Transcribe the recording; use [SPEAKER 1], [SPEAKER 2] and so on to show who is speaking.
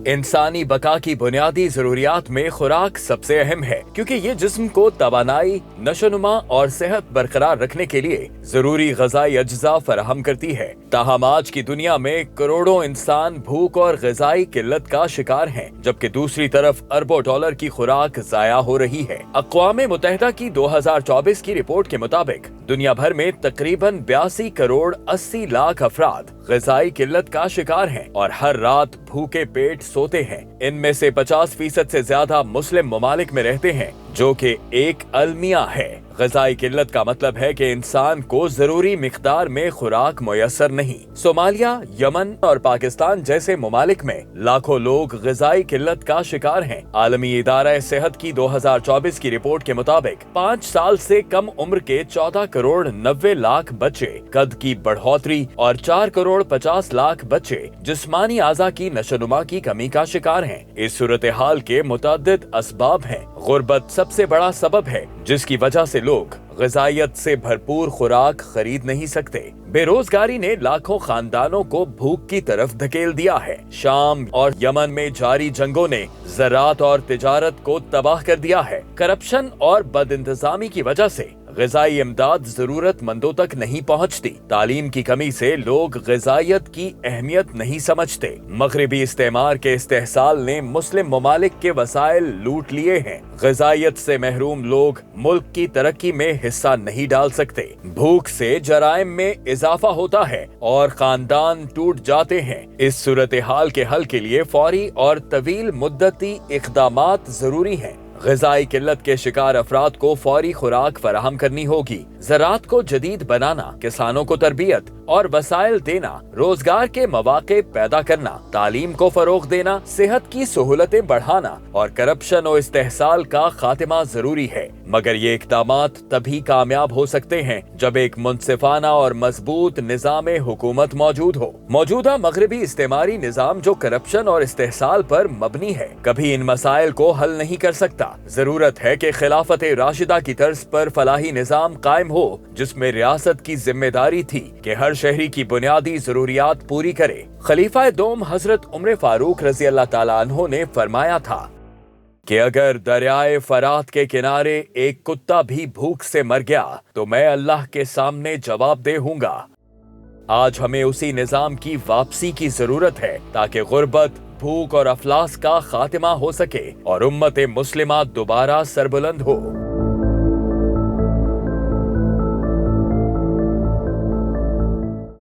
[SPEAKER 1] इंसानी बका की बुनियादी जरूरियात में खुराक सबसे अहम है, क्योंकि ये जिस्म को तवानाई, नशोनुमा और सेहत बरकरार रखने के लिए जरूरी ग़िज़ाई अज्जा फराहम करती है। ताहम आज की दुनिया में करोड़ों इंसान भूख और ग़िज़ाई किल्लत का शिकार हैं, जबकि दूसरी तरफ अरबों डॉलर की खुराक ज़ाया हो रही है। अक़वाम मुत्तहिदा की 2024 की रिपोर्ट के मुताबिक दुनिया भर में तकरीबन 82 करोड़ 80 लाख अफराद ग़िज़ाई किल्लत का शिकार हैं और हर रात भूखे पेट सोते हैं। इनमें से 50% से ज्यादा मुस्लिम ममालिक में रहते हैं, जो कि एक अलमिया है। ग़िज़ाई किल्लत का मतलब है कि इंसान को जरूरी मिक़दार में खुराक मुयस्सर नहीं। सोमालिया, यमन और पाकिस्तान जैसे ममालिक में लाखों लोग ग़िज़ाई किल्लत का शिकार हैं। आलमी इदारा सेहत की 2024 की रिपोर्ट के मुताबिक 5 साल से कम उम्र के 14 करोड़ 90 लाख बच्चे कद की बढ़ोतरी और 4 करोड़ 50 लाख बच्चे जिस्मानी आज़ा की नशोनुमा की कमी का शिकार हैं। इस सूरत हाल के मुतअद्दिद असबाब हैं। गुर्बत सबसे बड़ा सबब है, जिसकी वजह से लोग ग़िज़ाइयत से भरपूर खुराक खरीद नहीं सकते। बेरोजगारी ने लाखों खानदानों को भूख की तरफ धकेल दिया है। शाम और यमन में जारी जंगों ने ज़राअत और तिजारत को तबाह कर दिया है। करप्शन और बदइंतज़ामी की वजह से ग़िज़ाई इमदाद जरूरतमंदों तक नहीं पहुँचती। तालीम की कमी से लोग ग़िज़ाइयत की अहमियत नहीं समझते। मग़रिबी इस्तेमार के इस्तेहसाल ने मुस्लिम ममालिक के वसाइल लूट लिए हैं। ग़िज़ाइयत से महरूम लोग मुल्क की तरक्की में हिस्सा नहीं डाल सकते। भूख से जराइम में इजाफा होता है और खानदान टूट जाते हैं। इस सूरत हाल के हल के लिए फौरी और तवील मुद्दती इक़दामात जरूरी हैं। ग़िज़ाई किल्लत के शिकार अफराद को फौरी खुराक फराहम करनी होगी। ज़राअत को जदीद बनाना, किसानों को तरबियत और वसाइल देना, रोजगार के मौके पैदा करना, तालीम को फरोग देना, सेहत की सहूलतें बढ़ाना और करप्शन और इस्तेहसाल का खात्मा जरूरी है। मगर ये इक़दामात तभी कामयाब हो सकते हैं जब एक मुनसिफाना और मजबूत निज़ाम हुकूमत मौजूद हो। मौजूदा मग़रिबी इस्तेमारी निज़ाम जो करप्शन और इस्तेहसाल पर मबनी है, कभी इन मसाइल को हल नहीं कर सकता। जरूरत है कि खिलाफत राशिदा की तर्ज पर फलाही निज़ाम कायम हो, जिसमें रियासत की जिम्मेदारी थी कि हर शहरी की बुनियादी जरूरियात पूरी करे। खलीफा दोम हजरत उमर फारूक रज़ी अल्लाह ताला अन्हो ने फरमाया था कि अगर दरियाए फरात के किनारे एक कुत्ता भी भूख से मर गया तो मैं अल्लाह के सामने जवाबदेह हूँगा। आज हमें उसी निज़ाम की वापसी की जरूरत है ताकि गुर्बत, भूख और अफलास का खात्मा हो सके और उम्मत मुस्लिमा दोबारा सरबुलंद हो।